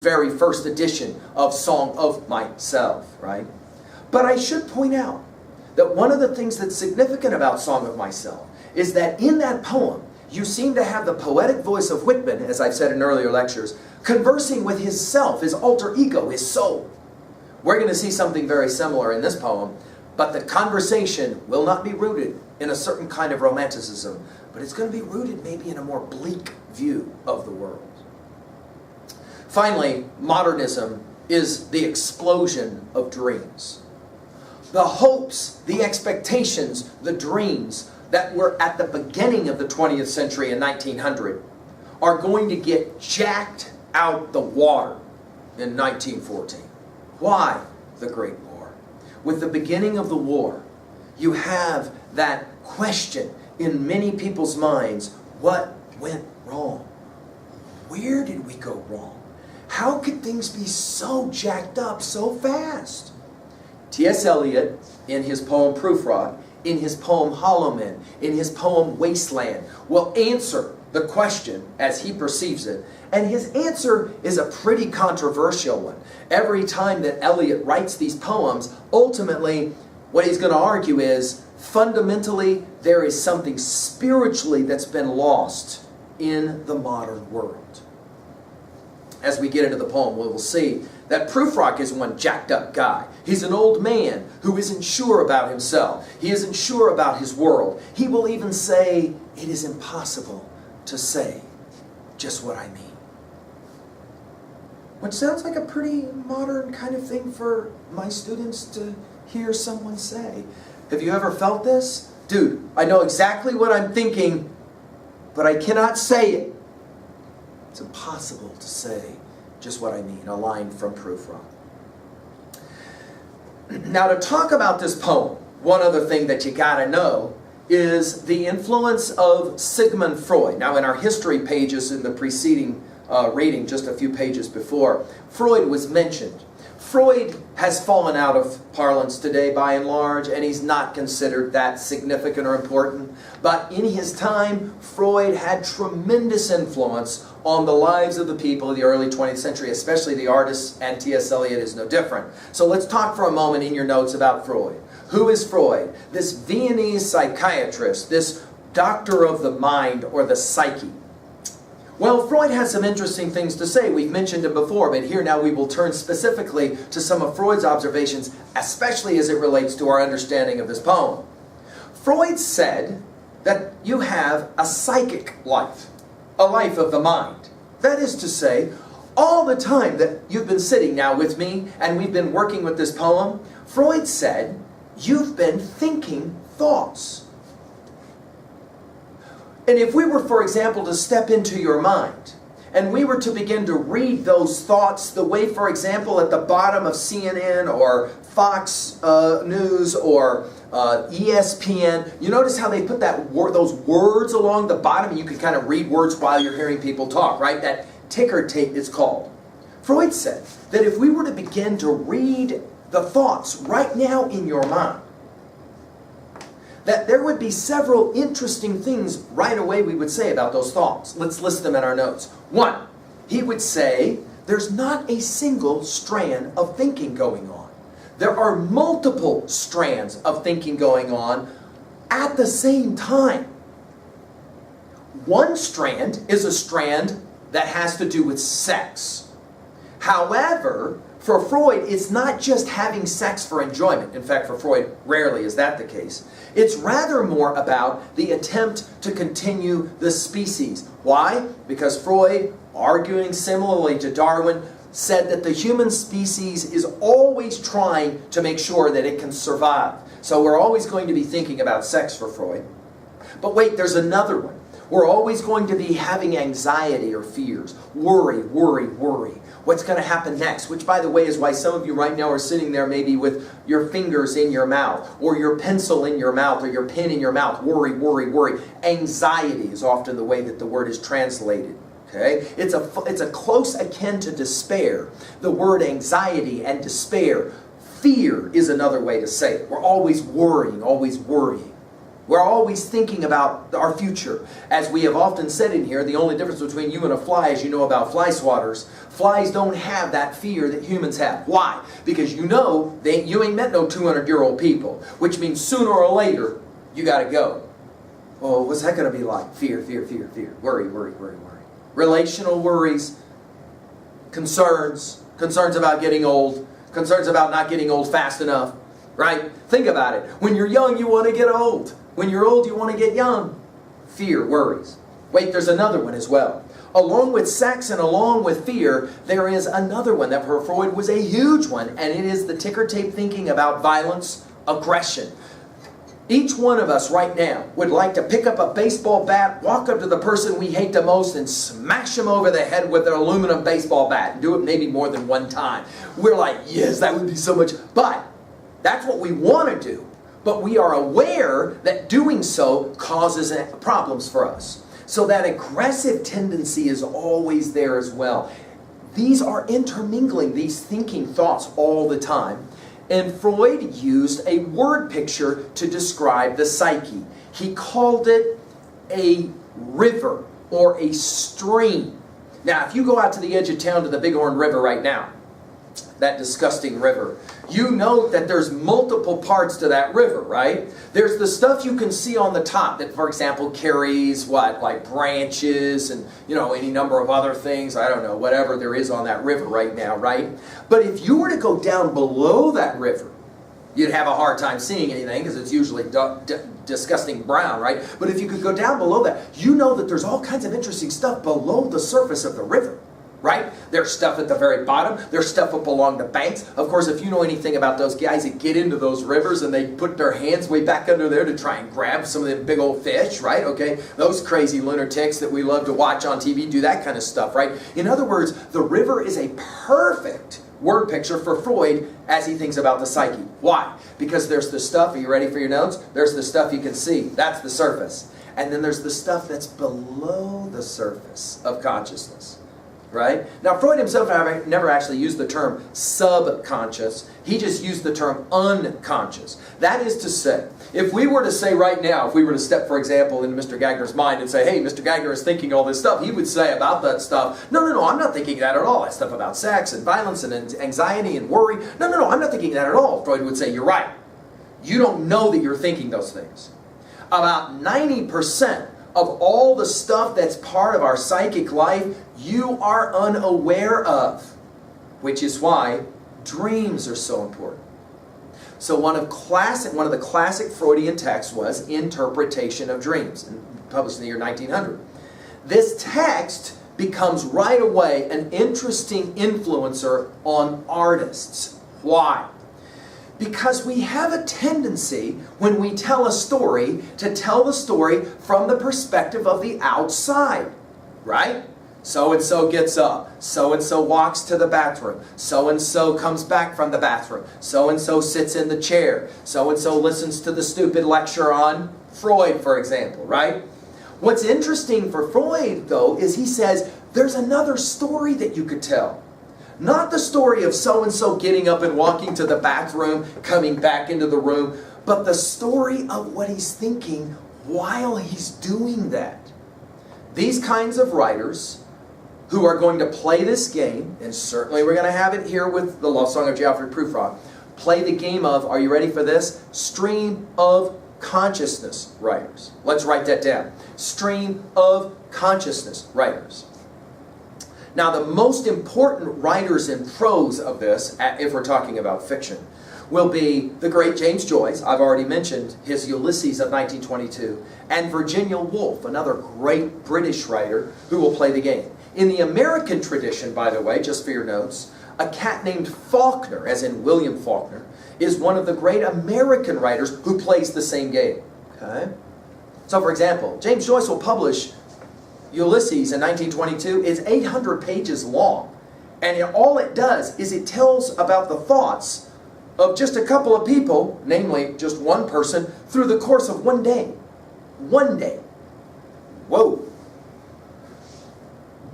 very first edition of Song of Myself, right? But I should point out that one of the things that's significant about Song of Myself is that in that poem, you seem to have the poetic voice of Whitman, as I've said in earlier lectures, conversing with his self, his alter ego, his soul. We're going to see something very similar in this poem, but the conversation will not be rooted in a certain kind of romanticism, but it's going to be rooted maybe in a more bleak view of the world. Finally, modernism is the explosion of dreams. The hopes, the expectations, the dreams that were at the beginning of the 20th century in 1900 are going to get jacked out the water in 1914. Why the Great War? With the beginning of the war, you have that question in many people's minds: what went wrong? Where did we go wrong? How could things be so jacked up so fast? T.S. Eliot, in his poem Prufrock, in his poem Hollow Men, in his poem Wasteland, will answer the question as he perceives it. And his answer is a pretty controversial one. Every time that Eliot writes these poems, ultimately what he's going to argue is, fundamentally, there is something spiritually that's been lost in the modern world. As we get into the poem, we will see that Prufrock is one jacked up guy. He's an old man who isn't sure about himself. He isn't sure about his world. He will even say, it is impossible to say just what I mean. Which sounds like a pretty modern kind of thing for my students to hear someone say. Have you ever felt this? Dude, I know exactly what I'm thinking, but I cannot say it. It's impossible to say just what I mean. A line from Prufrock. Now, to talk about this poem, one other thing that you gotta know is the influence of Sigmund Freud. Now, in our history pages in the preceding reading, just a few pages before, Freud was mentioned. Freud has fallen out of parlance today by and large, and he's not considered that significant or important. But in his time, Freud had tremendous influence on the lives of the people of the early 20th century, especially the artists, and T.S. Eliot is no different. So let's talk for a moment in your notes about Freud. Who is Freud? This Viennese psychiatrist, this doctor of the mind or the psyche. Well, Freud has some interesting things to say. We've mentioned him before, but here now we will turn specifically to some of Freud's observations, especially as it relates to our understanding of this poem. Freud said that you have a psychic life, a life of the mind. That is to say, all the time that you've been sitting now with me and we've been working with this poem, Freud said, you've been thinking thoughts. And if we were, for example, to step into your mind, and we were to begin to read those thoughts the way, for example, at the bottom of CNN or Fox News or ESPN, you notice how they put those words along the bottom, and you can kind of read words while you're hearing people talk, right? That ticker tape is called. Freud said that if we were to begin to read the thoughts right now in your mind, that there would be several interesting things right away we would say about those thoughts. Let's list them in our notes. One, he would say, there's not a single strand of thinking going on. There are multiple strands of thinking going on at the same time. One strand is a strand that has to do with sex. However, for Freud, it's not just having sex for enjoyment. In fact, for Freud, rarely is that the case. It's rather more about the attempt to continue the species. Why? Because Freud, arguing similarly to Darwin, said that the human species is always trying to make sure that it can survive. So we're always going to be thinking about sex for Freud. But wait, there's another one. We're always going to be having anxiety or fears. Worry, worry, worry. What's going to happen next? Which, by the way, is why some of you right now are sitting there maybe with your fingers in your mouth, or your pencil in your mouth, or your pen in your mouth. Worry, worry, worry. Anxiety is often the way that the word is translated. Okay? It's a close akin to despair. The word anxiety and despair. Fear is another way to say it. We're always worrying, always worrying. We're always thinking about our future. As we have often said in here, the only difference between you and a fly is you know about fly swatters. Flies don't have that fear that humans have. Why? Because you know you ain't met no 200-year-old people, which means sooner or later you got to go. Oh, what's that going to be like? Fear, fear, fear, fear. Worry, worry, worry, worry. Relational worries, concerns about getting old, concerns about not getting old fast enough, right? Think about it. When you're young, you want to get old. When you're old, you want to get young. Fear, worries. Wait, there's another one as well. Along with sex and along with fear, there is another one that for Freud was a huge one, and it is the ticker tape thinking about violence, aggression. Each one of us right now would like to pick up a baseball bat, walk up to the person we hate the most, and smash them over the head with an aluminum baseball bat. And do it maybe more than one time. We're like, yes, that would be so much. But that's what we want to do. But we are aware that doing so causes problems for us. So that aggressive tendency is always there as well. These are intermingling, these thinking thoughts all the time. And Freud used a word picture to describe the psyche. He called it a river or a stream. Now, if you go out to the edge of town to the Bighorn River right now, that disgusting river, you know that there's multiple parts to that river, right? There's the stuff you can see on the top that, for example, carries what? Like branches and, any number of other things. I don't know, whatever there is on that river right now, right? But if you were to go down below that river, you'd have a hard time seeing anything because it's usually disgusting brown, right? But if you could go down below that, you know that there's all kinds of interesting stuff below the surface of the river. Right? There's stuff at the very bottom. There's stuff up along the banks. Of course, if you know anything about those guys that get into those rivers and they put their hands way back under there to try and grab some of them big old fish, right? Okay, those crazy lunatics that we love to watch on TV do that kind of stuff, right? In other words, the river is a perfect word picture for Freud as he thinks about the psyche. Why? Because there's the stuff, are you ready for your notes? There's the stuff you can see. That's the surface. And then there's the stuff that's below the surface of consciousness. Right? Now, Freud himself never actually used the term subconscious. He just used the term unconscious. That is to say, if we were to say right now, if we were to step, for example, into Mr. Gagner's mind and say, hey, Mr. Gagner is thinking all this stuff, he would say about that stuff, no, I'm not thinking that at all. That stuff about sex and violence and anxiety and worry, no, I'm not thinking that at all. Freud would say, you're right. You don't know that you're thinking those things. About 90% of all the stuff that's part of our psychic life, you are unaware of. Which is why dreams are so important. So one of the classic Freudian texts was Interpretation of Dreams, published in the year 1900. This text becomes right away an interesting influencer on artists. Why? Because we have a tendency, when we tell a story, to tell the story from the perspective of the outside, right? So-and-so gets up. So-and-so walks to the bathroom. So-and-so comes back from the bathroom. So-and-so sits in the chair. So-and-so listens to the stupid lecture on Freud, for example, right? What's interesting for Freud, though, is he says, there's another story that you could tell. Not the story of so-and-so getting up and walking to the bathroom, coming back into the room, but the story of what he's thinking while he's doing that. These kinds of writers who are going to play this game, and certainly we're going to have it here with the Love Song of Geoffrey Prufrock, play the game of, are you ready for this? Stream of consciousness writers. Let's write that down. Stream of consciousness writers. Now, the most important writers in prose of this, if we're talking about fiction, will be the great James Joyce. I've already mentioned his Ulysses of 1922, and Virginia Woolf, another great British writer who will play the game. In the American tradition, by the way, just for your notes, a cat named Faulkner, as in William Faulkner, is one of the great American writers who plays the same game. Okay? So, for example, James Joyce will publish Ulysses in 1922. It's 800 pages long. And all it does is it tells about the thoughts of just a couple of people, namely just one person, through the course of one day. One day. Whoa.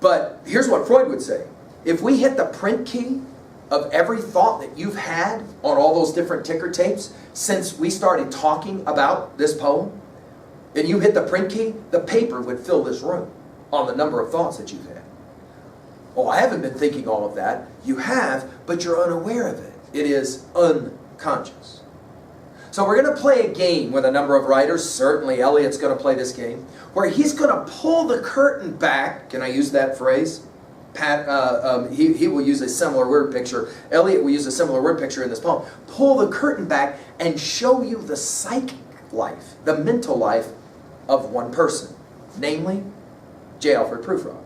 But here's what Freud would say. If we hit the print key of every thought that you've had on all those different ticker tapes since we started talking about this poem, and you hit the print key, the paper would fill this room on the number of thoughts that you've had. Oh, I haven't been thinking all of that. You have, but you're unaware of it. It is unconscious. So we're going to play a game with a number of writers. Certainly Eliot's going to play this game, where he's going to pull the curtain back. Can I use that phrase? He will use a similar word picture. Eliot will use a similar word picture in this poem. Pull the curtain back and show you the psychic life, the mental life of one person, namely J. Alfred Prufrock.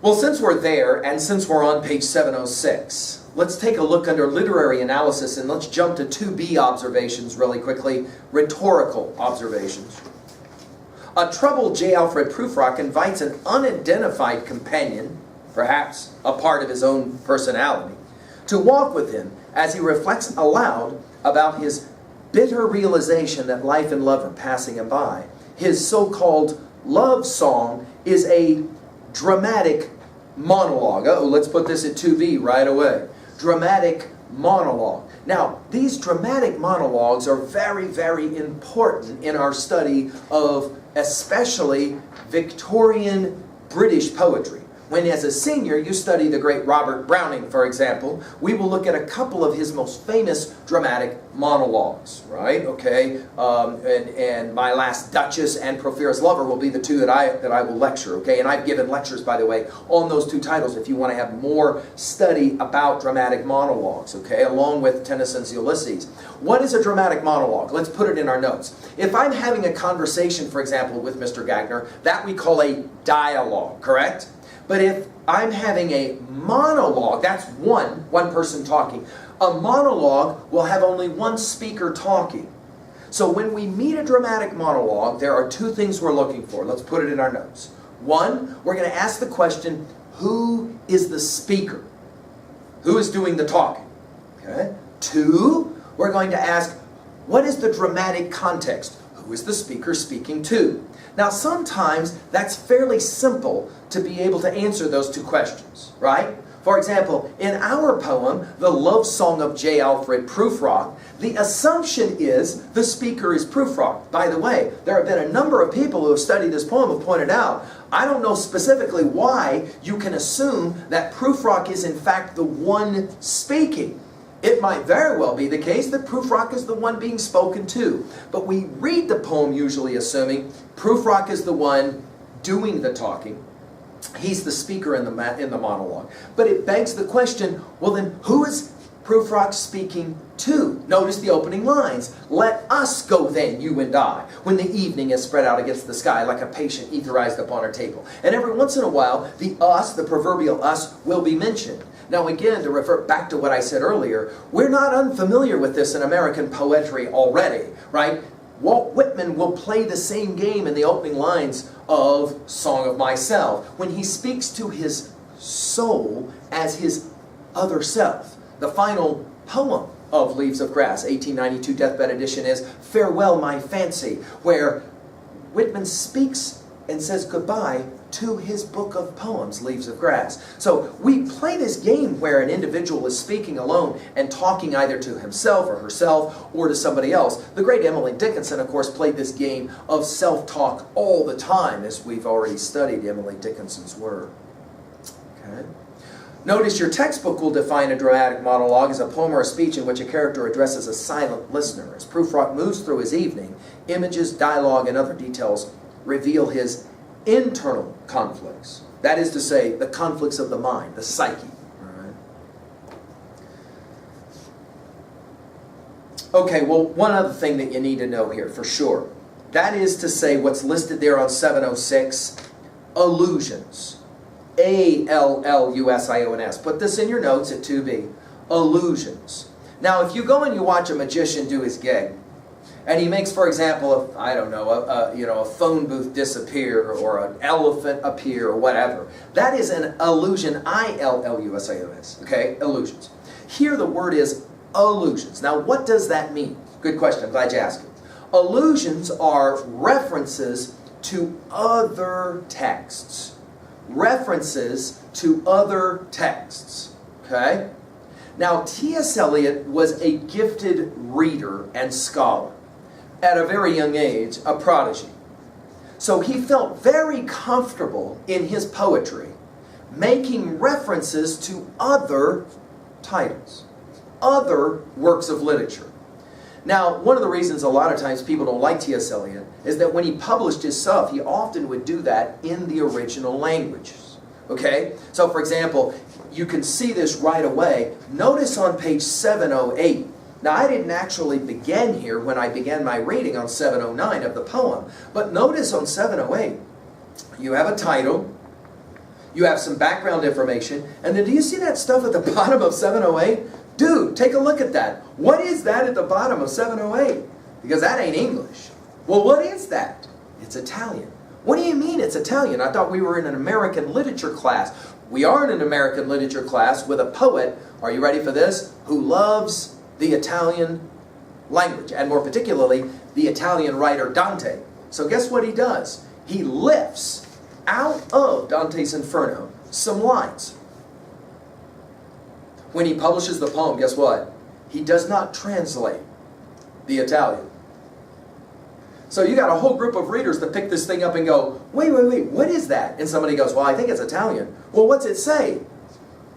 Well, since we're there, and since we're on page 706, let's take a look under literary analysis, and let's jump to 2B observations really quickly, rhetorical observations. A troubled J. Alfred Prufrock invites an unidentified companion, perhaps a part of his own personality, to walk with him as he reflects aloud about his bitter realization that life and love are passing him by. His so-called love song is a dramatic monologue. Let's put this at 2B right away. Dramatic monologue. Now, these dramatic monologues are very, very important in our study of especially Victorian British poetry. When as a senior you study the great Robert Browning, for example, we will look at a couple of his most famous dramatic monologues, right? Okay, and My Last Duchess and Porphyria's Lover will be the two that I will lecture, okay? And I've given lectures, by the way, on those two titles if you want to have more study about dramatic monologues, okay, along with Tennyson's Ulysses. What is a dramatic monologue? Let's put it in our notes. If I'm having a conversation, for example, with Mr. Gagner, that we call a dialogue, correct? But if I'm having a monologue, that's one person talking. A monologue will have only one speaker talking. So when we meet a dramatic monologue, there are two things we're looking for. Let's put it in our notes. One, we're going to ask the question, who is the speaker? Who is doing the talking? Okay. Two, we're going to ask, what is the dramatic context? Who is the speaker speaking to? Now, sometimes that's fairly simple to be able to answer those two questions, right? For example, in our poem, The Love Song of J. Alfred Prufrock, the assumption is the speaker is Prufrock. By the way, there have been a number of people who have studied this poem have pointed out, I don't know specifically why you can assume that Prufrock is in fact the one speaking. It might very well be the case that Prufrock is the one being spoken to. But we read the poem usually assuming Prufrock is the one doing the talking. He's the speaker in the monologue. But it begs the question, well then, who is Prufrock speaking to? Notice the opening lines. Let us go then, you and I, when the evening is spread out against the sky like a patient etherized upon our table. And every once in a while, the us, the proverbial us, will be mentioned. Now again, to revert back to what I said earlier, we're not unfamiliar with this in American poetry already, right? Walt Whitman will play the same game in the opening lines of Song of Myself when he speaks to his soul as his other self. The final poem of Leaves of Grass, 1892 deathbed edition, is Farewell My Fancy, where Whitman speaks and says goodbye to his book of poems, Leaves of Grass. So we play this game where an individual is speaking alone and talking either to himself or herself or to somebody else. The great Emily Dickinson, of course, played this game of self-talk all the time, as we've already studied Emily Dickinson's work. Okay. Notice your textbook will define a dramatic monologue as a poem or a speech in which a character addresses a silent listener. As Prufrock moves through his evening, images, dialogue, and other details reveal his internal conflicts. That is to say, the conflicts of the mind, the psyche. All right. Okay, well, one other thing that you need to know here for sure. That is to say, what's listed there on 706, allusions. A-L-L-U-S-I-O-N-S. Put this in your notes at 2B. Allusions. Now, if you go and you watch a magician do his gig, and he makes, for example, a phone booth disappear or an elephant appear or whatever. That is an allusion, I-L-L-U-S-I-O-N-S, okay? Allusions. Here the word is allusions. Now what does that mean? Good question, I'm glad you asked it. Allusions are references to other texts. References to other texts, okay? Now T.S. Eliot was a gifted reader and scholar. at a very young age, a prodigy. So he felt very comfortable in his poetry, making references to other titles, other works of literature. Now, one of the reasons a lot of times people don't like T.S. Eliot is that when he published his stuff, he often would do that in the original languages. Okay? So, for example, you can see this right away. Notice on page 708. Now, I didn't actually begin here when I began my reading on 709 of the poem. But notice on 708, you have a title, you have some background information, and then do you see that stuff at the bottom of 708? Dude, take a look at that. What is that at the bottom of 708? Because that ain't English. Well, what is that? It's Italian. What do you mean it's Italian? I thought we were in an American literature class. We are in an American literature class with a poet, are you ready for this, who loves the Italian language, and more particularly, the Italian writer Dante. So guess what he does? He lifts out of Dante's Inferno some lines. When he publishes the poem, guess what? He does not translate the Italian. So you got a whole group of readers that pick this thing up and go, wait, what is that? And somebody goes, well, I think it's Italian. Well, what's it say?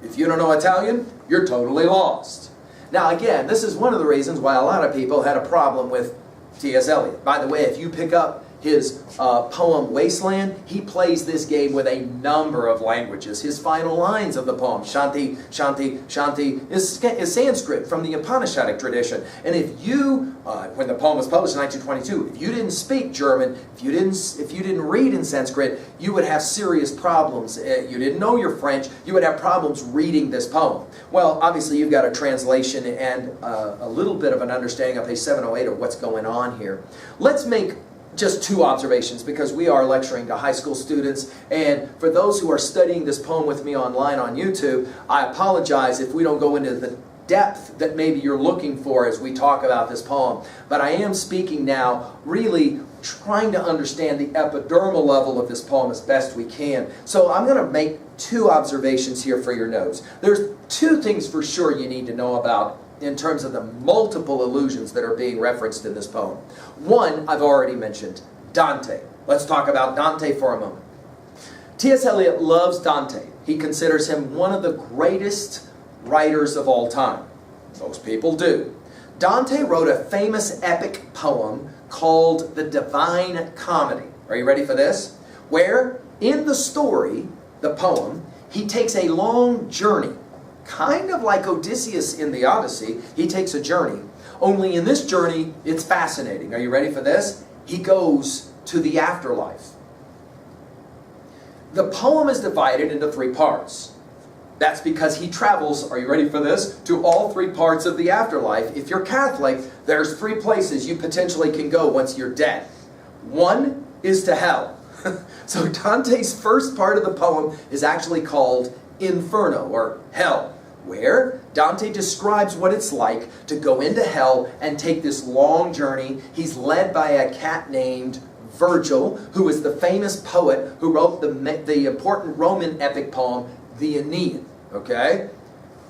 If you don't know Italian, you're totally lost. Now again, this is one of the reasons why a lot of people had a problem with T.S. Eliot. By the way, if you pick up his poem Wasteland, he plays this game with a number of languages. His final lines of the poem, Shanti, Shanti, Shanti, is Sanskrit from the Upanishadic tradition. And if you, when the poem was published in 1922, if you didn't speak German, if you didn't read in Sanskrit, you would have serious problems. You didn't know your French, you would have problems reading this poem. Well, obviously you've got a translation and a little bit of an understanding of page 708 of what's going on here. Let's make just two observations, because we are lecturing to high school students, and for those who are studying this poem with me online on YouTube, I apologize if we don't go into the depth that maybe you're looking for as we talk about this poem. But I am speaking now really trying to understand the epidermal level of this poem as best we can. So I'm going to make two observations here for your notes. There's two things for sure you need to know about in terms of the multiple allusions that are being referenced in this poem. One, I've already mentioned, Dante. Let's talk about Dante for a moment. T.S. Eliot loves Dante. He considers him one of the greatest writers of all time. Most people do. Dante wrote a famous epic poem called the Divine Comedy. Are you ready for this? Where, in the story, the poem, he takes a long journey. Kind of like Odysseus in the Odyssey, he takes a journey. Only in this journey, it's fascinating. Are you ready for this? He goes to the afterlife. The poem is divided into three parts. That's because he travels, are you ready for this, to all three parts of the afterlife. If you're Catholic, there's three places you potentially can go once you're dead. One is to hell. So Dante's first part of the poem is actually called Inferno, or hell, where Dante describes what it's like to go into hell and take this long journey. He's led by a cat named Virgil, who is the famous poet who wrote the important Roman epic poem, the Aeneid. Okay?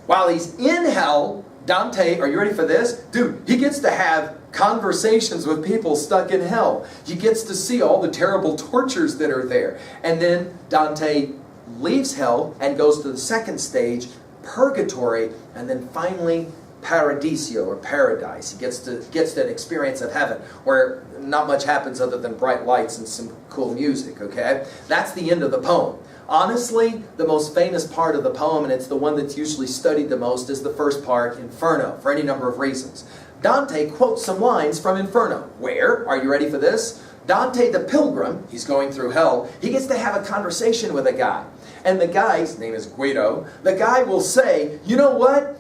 While he's in hell, Dante, are you ready for this? Dude, he gets to have conversations with people stuck in hell. He gets to see all the terrible tortures that are there. And then Dante leaves hell and goes to the second stage, purgatory, and then finally Paradiso, or paradise. He gets to an experience of heaven where not much happens other than bright lights and some cool music, okay? That's the end of the poem. Honestly, the most famous part of the poem, and it's the one that's usually studied the most, is the first part, Inferno, for any number of reasons. Dante quotes some lines from Inferno. Where? Are you ready for this? Dante the pilgrim, he's going through hell, he gets to have a conversation with a guy. And the guy's name is Guido. The guy will say, you know what?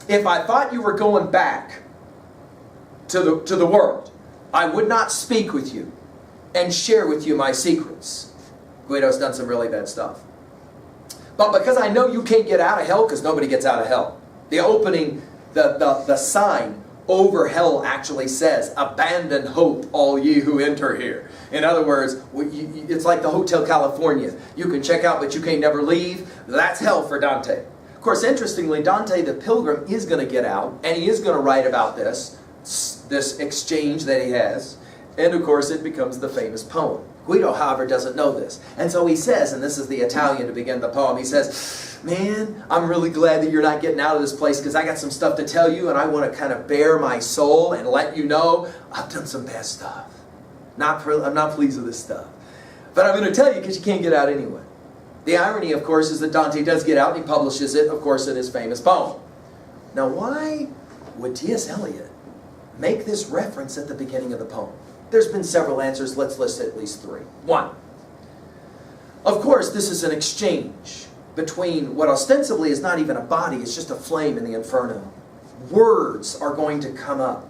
If I thought you were going back to the world, I would not speak with you and share with you my secrets. Guido's done some really bad stuff. But because I know you can't get out of hell, because nobody gets out of hell. The opening, the sign over hell actually says, abandon hope, all ye who enter here. In other words, it's like the Hotel California. You can check out, but you can't never leave. That's hell for Dante. Of course, interestingly, Dante the Pilgrim is going to get out, and he is going to write about this. this exchange that he has, and of course it becomes the famous poem. Guido, however, doesn't know this. And so he says, and this is the Italian to begin the poem, he says, man, I'm really glad that you're not getting out of this place because I got some stuff to tell you and I want to kind of bare my soul and let you know I've done some bad stuff. I'm not pleased with this stuff. But I'm going to tell you because you can't get out anyway. The irony, of course, is that Dante does get out and he publishes it, of course, in his famous poem. Now, why would T.S. Eliot make this reference at the beginning of the poem? There's been several answers. Let's list at least three. One, of course, this is an exchange between what ostensibly is not even a body, it's just a flame in the Inferno. Words are going to come up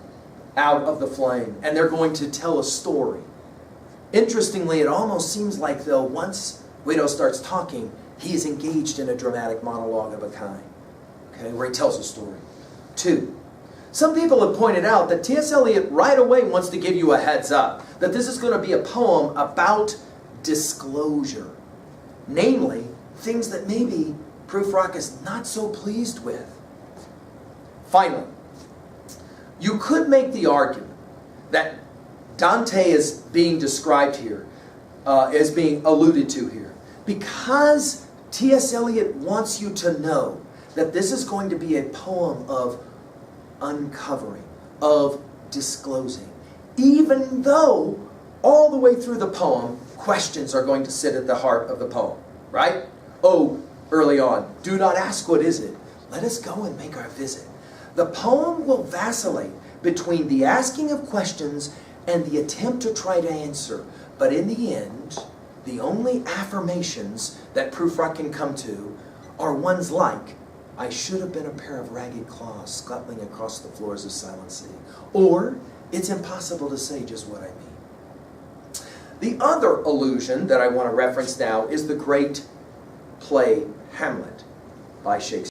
out of the flame, and they're going to tell a story. Interestingly, it almost seems like, though, once Guido starts talking, he is engaged in a dramatic monologue of a kind, okay, where he tells a story. Two, some people have pointed out that T.S. Eliot right away wants to give you a heads up, that this is going to be a poem about disclosure. Namely, things that maybe Prufrock is not so pleased with. Finally, you could make the argument that Dante is being described here, is being alluded to here, because T.S. Eliot wants you to know that this is going to be a poem of uncovering, of disclosing, even though all the way through the poem, questions are going to sit at the heart of the poem, right? Oh, early on, do not ask what is it. Let us go and make our visit. The poem will vacillate between the asking of questions and the attempt to try to answer. But in the end, the only affirmations that Prufrock can come to are ones like, I should have been a pair of ragged claws scuttling across the floors of Silent Sea. Or, it's impossible to say just what I mean. The other allusion that I want to reference now is the great play Hamlet by Shakespeare.